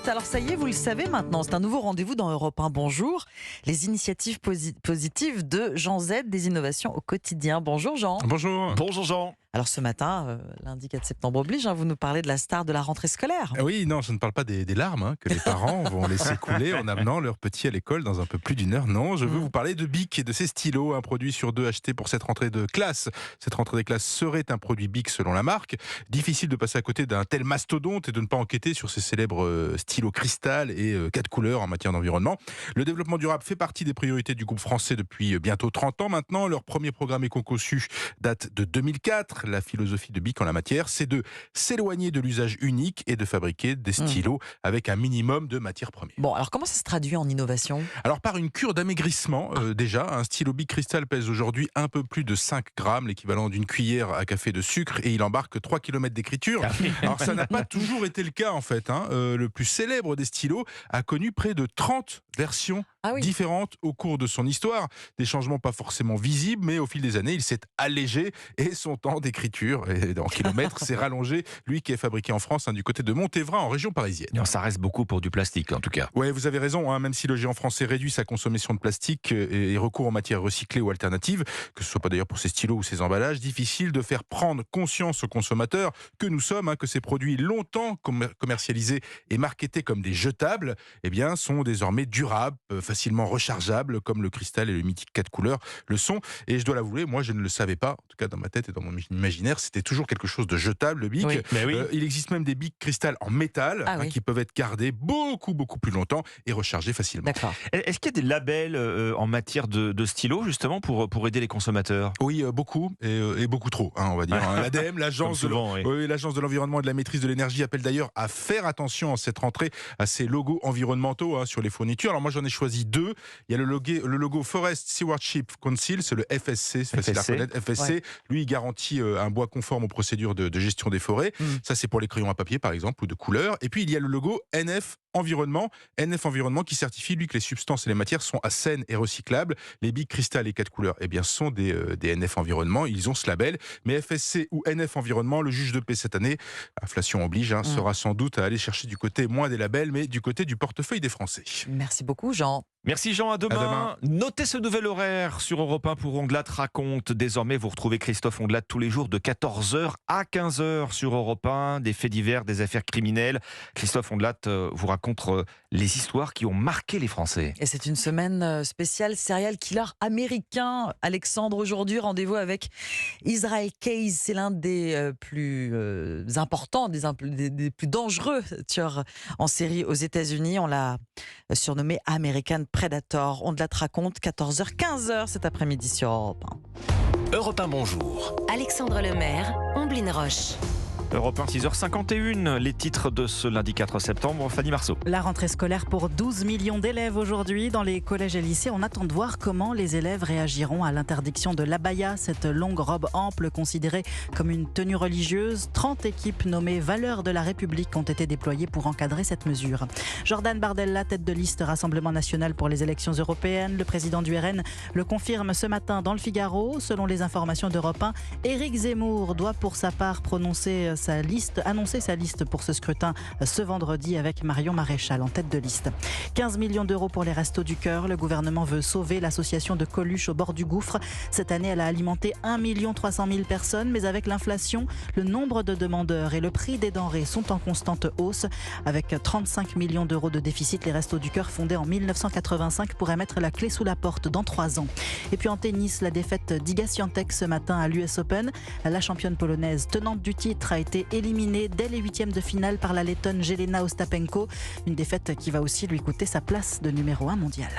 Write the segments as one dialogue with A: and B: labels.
A: Raconte. Alors ça y est, vous le savez maintenant, c'est un nouveau rendez-vous dans Europe 1. Bonjour. Les initiatives positives de Jean Z, des innovations au quotidien. Bonjour Jean.
B: Bonjour.
C: Bonjour Jean.
A: Alors ce matin, lundi 4 septembre oblige, vous nous parlez de la star de la rentrée scolaire.
B: Oui, non, je ne parle pas des larmes que les parents vont laisser couler en amenant leur petit à l'école dans un peu plus d'une heure. Non, je veux vous parler de Bic et de ses stylos, un produit sur deux acheté pour cette rentrée de classe. Cette rentrée des classes serait un produit Bic selon la marque. Difficile de passer à côté d'un tel mastodonte et de ne pas enquêter sur ces célèbres stylos cristal et 4 couleurs en matière d'environnement. Le développement durable fait partie des priorités du groupe français depuis bientôt 30 ans maintenant. Leur premier programme éco-conçu date de 2004. La philosophie de Bic en la matière, c'est de s'éloigner de l'usage unique et de fabriquer des stylos avec un minimum de matières premières.
A: Bon, alors comment ça se traduit en innovation ?
B: Alors par une cure d'amaigrissement déjà, un stylo Bic Cristal pèse aujourd'hui un peu plus de 5 grammes, l'équivalent d'une cuillère à café de sucre, et il embarque 3 km d'écriture. Alors ça n'a pas toujours été le cas en fait. Le plus célèbre des stylos a connu près de 30 versions différentes au cours de son histoire. Des changements pas forcément visibles, mais au fil des années, il s'est allégé et son temps d'écriture en kilomètres s'est rallongé. Lui qui est fabriqué en France, du côté de Montévrain, en région parisienne.
C: Non, ça reste beaucoup pour du plastique en tout cas.
B: Ouais, vous avez raison, même si le géant français réduit sa consommation de plastique et recourt aux matières recyclées ou alternatives, que ce soit pas d'ailleurs pour ses stylos ou ses emballages, difficile de faire prendre conscience aux consommateurs que nous sommes, que ces produits longtemps commercialisés et marketés comme des jetables, sont désormais durables, facilement rechargeables, comme le cristal et le mythique 4 couleurs le sont. Et je dois l'avouer, moi je ne le savais pas, en tout cas dans ma tête et dans mon imaginaire, c'était toujours quelque chose de jetable, le Bic.
A: Oui.
B: Il existe même des Bic cristal en métal qui peuvent être gardés beaucoup plus longtemps et rechargés facilement.
A: D'accord.
C: Est-ce qu'il y a des labels en matière de stylo justement pour aider les consommateurs ?
B: Oui, beaucoup et beaucoup trop, on va dire. L'ADEME, l'agence de l'environnement et de la maîtrise de l'énergie, appelle d'ailleurs à faire attention en cette rentrée à ces logos environnementaux sur les fournitures. Alors moi j'en ai choisi 2. Il y a le logo Forest Stewardship Council, c'est le FSC, c'est facile à reconnaître. FSC, lui il garantit un bois conforme aux procédures de gestion des forêts. Ça c'est pour les crayons à papier par exemple ou de couleur. Et puis il y a le logo NF Environnement qui certifie lui que les substances et les matières sont saines et recyclables. Les Bic Cristal et 4 couleurs sont des NF Environnement, ils ont ce label. Mais FSC ou NF Environnement, le juge de paix cette année, inflation oblige, sera sans doute à aller chercher du côté moins des labels, mais du côté du portefeuille des Français.
A: Merci beaucoup Jean.
C: Merci Jean, à demain.
B: À demain.
C: Notez ce nouvel horaire sur Europe 1 pour Ondelat Raconte. Désormais, vous retrouvez Christophe Ondelat tous les jours de 14h à 15h sur Europe 1. Des faits divers, des affaires criminelles. Christophe Ondelat vous raconte les histoires qui ont marqué les Français.
A: Et c'est une semaine spéciale serial killer américain. Alexandre, aujourd'hui, rendez-vous avec Israel Keyes. C'est l'un des plus importants, des plus dangereux tueurs en série aux États-Unis. On l'a surnommé American Predator. On te la raconte 14h, 15h cet après-midi sur Europe 1.
D: Europe 1, bonjour.
E: Alexandre Lemaire, Omblin Roche.
C: Europe 1, 6h51, les titres de ce lundi 4 septembre. Fanny Marceau.
F: La rentrée scolaire pour 12 millions d'élèves aujourd'hui. Dans les collèges et lycées, on attend de voir comment les élèves réagiront à l'interdiction de l'abaya, cette longue robe ample considérée comme une tenue religieuse. 30 équipes nommées Valeurs de la République ont été déployées pour encadrer cette mesure. Jordan Bardella, tête de liste Rassemblement National pour les élections européennes. Le président du RN le confirme ce matin dans le Figaro. Selon les informations d'Europe 1, Éric Zemmour doit pour sa part annoncer sa liste pour ce scrutin ce vendredi avec Marion Maréchal en tête de liste. 15 millions d'euros pour les Restos du Cœur. Le gouvernement veut sauver l'association de Coluche au bord du gouffre. Cette année, elle a alimenté 1 300 000 personnes, mais avec l'inflation, le nombre de demandeurs et le prix des denrées sont en constante hausse. Avec 35 millions d'euros de déficit, les Restos du Cœur, fondés en 1985, pourraient mettre la clé sous la porte dans 3 ans. Et puis en tennis, la défaite d'Iga Świątek ce matin à l'US Open. La championne polonaise tenante du titre a été éliminée dès les 8e de finale par la Lettonne Jelena Ostapenko. Une défaite qui va aussi lui coûter sa place de numéro 1 mondial.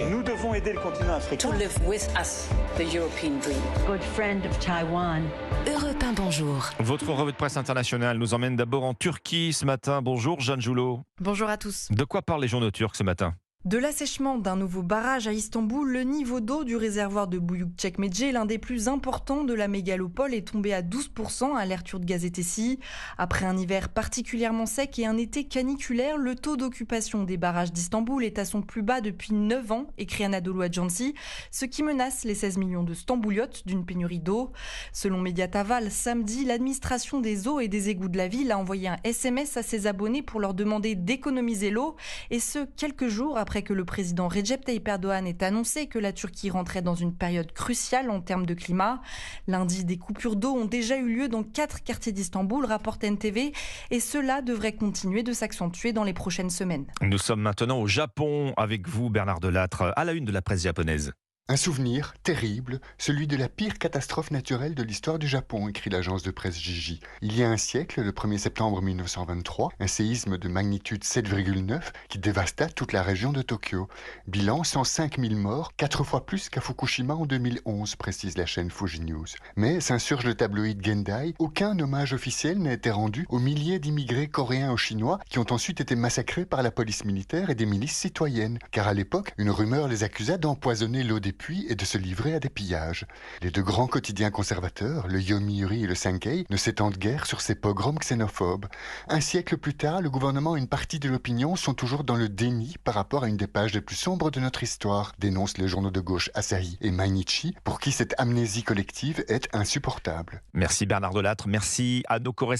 G: Nous devons aider le continent africain.
H: To live with us, the European dream.
I: Good friend of Taiwan.
E: Europe 1, bonjour.
C: Votre revue de presse internationale nous emmène d'abord en Turquie ce matin. Bonjour Jeanne Joulot.
J: Bonjour à tous.
C: De quoi parlent les journaux turcs ce matin ?
D: De l'assèchement d'un nouveau barrage à Istanbul, le niveau d'eau du réservoir de Büyükçekmece, l'un des plus importants de la mégalopole, est tombé à 12%, alerte Yurtgazetesi. Après un hiver particulièrement sec et un été caniculaire, le taux d'occupation des barrages d'Istanbul est à son plus bas depuis 9 ans, écrit Anadolu Ajansi, ce qui menace les 16 millions de Stambouliotes d'une pénurie d'eau. Selon Mediataval, samedi, l'administration des eaux et des égouts de la ville a envoyé un SMS à ses abonnés pour leur demander d'économiser l'eau, et ce, quelques jours après que le président Recep Tayyip Erdogan ait annoncé que la Turquie rentrait dans une période cruciale en termes de climat. Lundi, des coupures d'eau ont déjà eu lieu dans 4 quartiers d'Istanbul, rapporte NTV, et cela devrait continuer de s'accentuer dans les prochaines semaines.
C: Nous sommes maintenant au Japon avec vous, Bernard Delattre, à la une de la presse japonaise.
J: Un souvenir terrible, celui de la pire catastrophe naturelle de l'histoire du Japon, écrit l'agence de presse Jiji. Il y a un siècle, le 1er septembre 1923, un séisme de magnitude 7,9 qui dévasta toute la région de Tokyo. Bilan 105 000 morts, 4 fois plus qu'à Fukushima en 2011, précise la chaîne Fuji News. Mais, s'insurge le tabloïd Gendai, aucun hommage officiel n'a été rendu aux milliers d'immigrés coréens ou chinois qui ont ensuite été massacrés par la police militaire et des milices citoyennes. Car à l'époque, une rumeur les accusa d'empoisonner l'eau des puits et de se livrer à des pillages. Les deux grands quotidiens conservateurs, le Yomiuri et le Sankei, ne s'étendent guère sur ces pogroms xénophobes. Un siècle plus tard, le gouvernement et une partie de l'opinion sont toujours dans le déni par rapport à une des pages les plus sombres de notre histoire, dénoncent les journaux de gauche Asahi et Mainichi, pour qui cette amnésie collective est insupportable.
C: Merci Bernard Delattre, merci à nos correspondants.